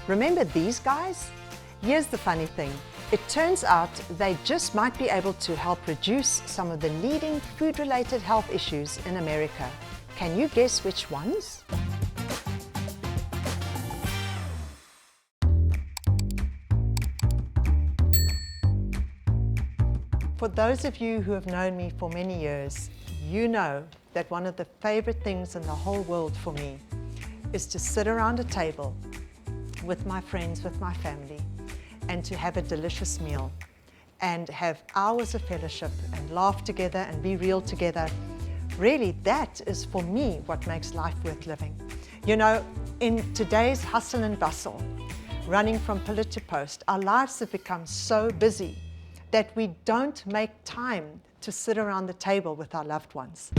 Remember these guys? Here's the funny thing. It turns out they just might be able to help reduce some of the leading food-related health issues in America. Can you guess which ones? For those of you who have known me for many years, you know that one of the favorite things in the whole world for me is to sit around a table with my friends, with my family, and to have a delicious meal and have hours of fellowship and laugh together and be real together. Really, that is for me what makes life worth living. You know, in today's hustle and bustle, running from pillar to post, our lives have become so busy that we don't make time to sit around the table with our loved ones.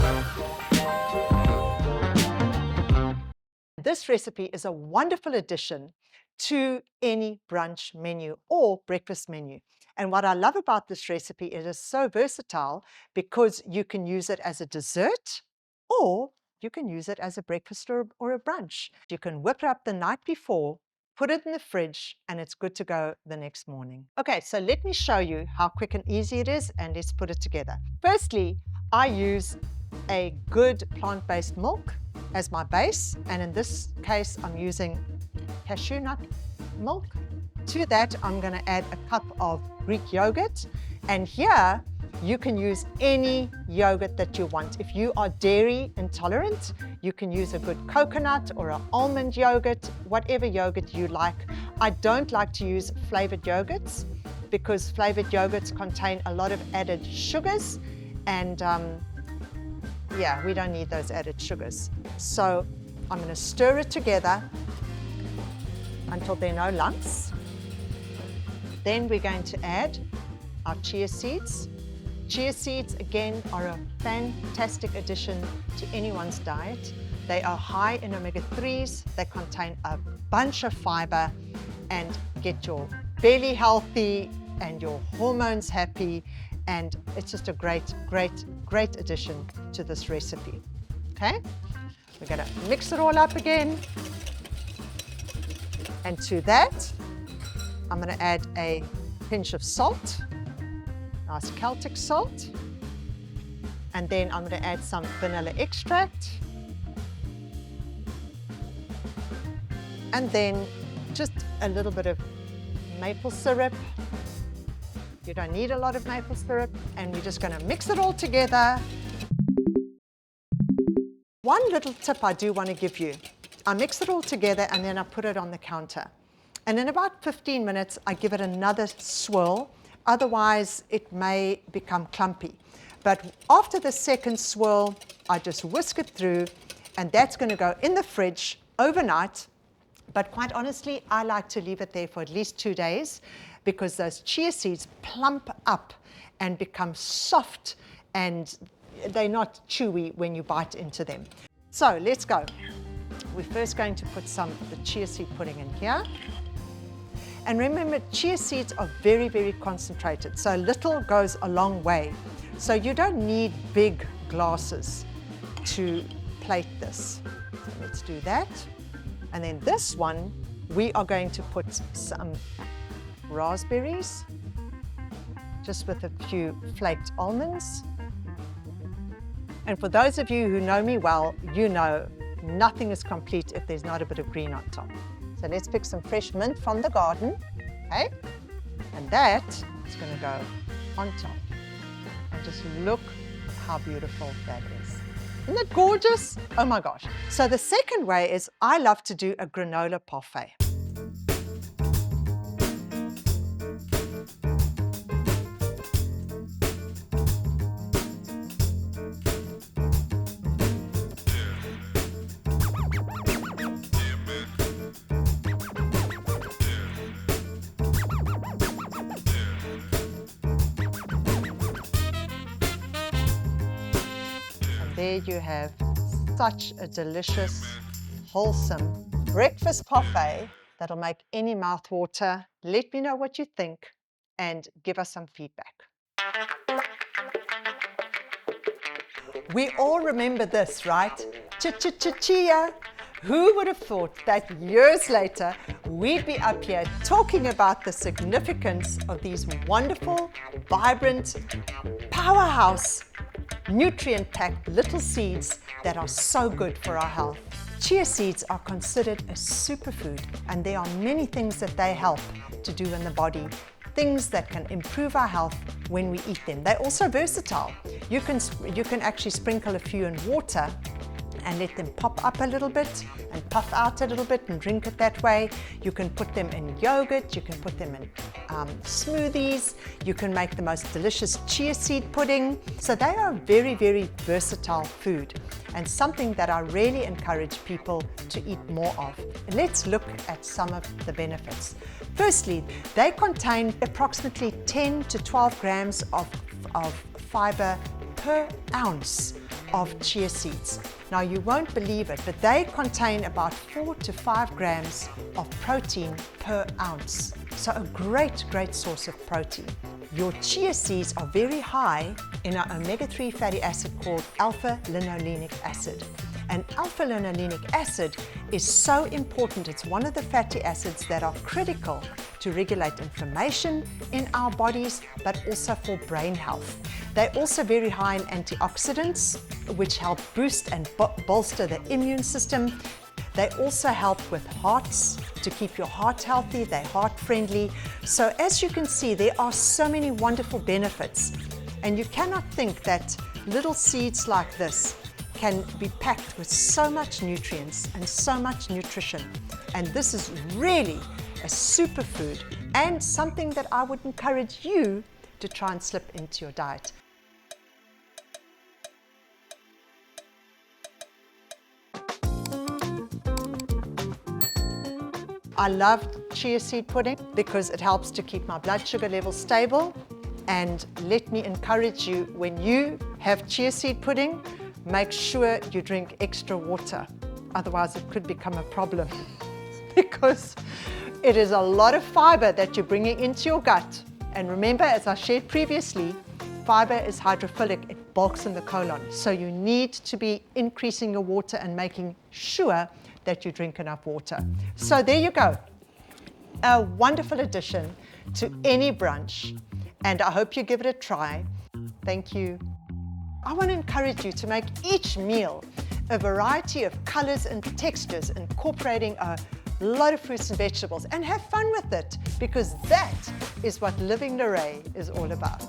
This recipe is a wonderful addition to any brunch menu or breakfast menu. And what I love about this recipe, it is so versatile because you can use it as a dessert or you can use it as a breakfast or a brunch. You can whip it up the night before, put it in the fridge, and it's good to go the next morning. Okay, so let me show you how quick and easy it is, and let's put it together. Firstly, I use a good plant-based milk as my base, and in this case, I'm using cashew nut milk. To that, I'm going to add a cup of Greek yogurt, and here you can use any yogurt that you want. If you are dairy intolerant, you can use a good coconut or an almond yogurt, whatever yogurt you like. I don't like to use flavored yogurts because flavored yogurts contain a lot of added sugars, and yeah, we don't need those added sugars. So I'm going to stir it together until there are no lumps. Then we're going to add our chia seeds. Chia seeds, again, are a fantastic addition to anyone's diet. They are high in omega-3s, they contain a bunch of fiber, and get your belly healthy and your hormones happy, and it's just a great, great, great addition to this recipe. Okay, we're going to mix it all up again, and to that, I'm going to add a pinch of salt. Nice Celtic salt, and then I'm going to add some vanilla extract, and then just a little bit of maple syrup. You don't need a lot of maple syrup, and we're just going to mix it all together. One little tip I do want to give you, I mix it all together and then I put it on the counter, and in about 15 minutes I give it another swirl. Otherwise, it may become clumpy. But after the second swirl, I just whisk it through, and that's going to go in the fridge overnight. But quite honestly, I like to leave it there for at least 2 days because those chia seeds plump up and become soft, and they're not chewy when you bite into them. So let's go. We're first going to put some of the chia seed pudding in here. And remember, chia seeds are very, very concentrated, so little goes a long way. So you don't need big glasses to plate this. So let's do that. And then this one, we are going to put some raspberries, just with a few flaked almonds. And for those of you who know me well, you know nothing is complete if there's not a bit of green on top. So let's pick some fresh mint from the garden, okay? And that is going to go on top. And just look how beautiful that is. Isn't it gorgeous? Oh my gosh. So the second way is I love to do a granola parfait. There you have such a delicious, wholesome breakfast parfait that'll make any mouth water. Let me know what you think and give us some feedback. We all remember this, right? Chia. Who would have thought that years later we'd be up here talking about the significance of these wonderful, vibrant, powerhouse, nutrient-packed little seeds that are so good for our health. Chia seeds are considered a superfood, and there are many things that they help to do in the body, things that can improve our health when we eat them. They're also versatile. You can actually sprinkle a few in water and let them pop up a little bit and puff out a little bit and drink it that way. You can put them in yogurt, you can put them in smoothies, you can make the most delicious chia seed pudding. So they are a very, very versatile food and something that I really encourage people to eat more of. Let's look at some of the benefits. Firstly, they contain approximately 10 to 12 grams of fiber per ounce of chia seeds. Now you won't believe it, but they contain about 4 to 5 grams of protein per ounce. So a great source of protein. Your chia seeds are very high in an omega-3 fatty acid called alpha-linolenic acid. And alpha-linolenic acid is so important. It's one of the fatty acids that are critical to regulate inflammation in our bodies, but also for brain health. They're also very high in antioxidants, which help boost and bolster the immune system. They also help with hearts, to keep your heart healthy. They're heart friendly. So as you can see, there are so many wonderful benefits. And you cannot think that little seeds like this can be packed with so much nutrients and so much nutrition. And this is really a superfood and something that I would encourage you to try and slip into your diet. I love chia seed pudding because it helps to keep my blood sugar levels stable. And let me encourage you, when you have chia seed pudding, make sure you drink extra water. Otherwise it could become a problem because it is a lot of fiber that you're bringing into your gut. And remember, as I shared previously, fiber is hydrophilic, it bulks in the colon. So you need to be increasing your water and making sure that you drink enough water. So there you go. A wonderful addition to any brunch. And I hope you give it a try. Thank you. I want to encourage you to make each meal a variety of colors and textures, incorporating a lot of fruits and vegetables, and have fun with it, because that is what Living Lere is all about.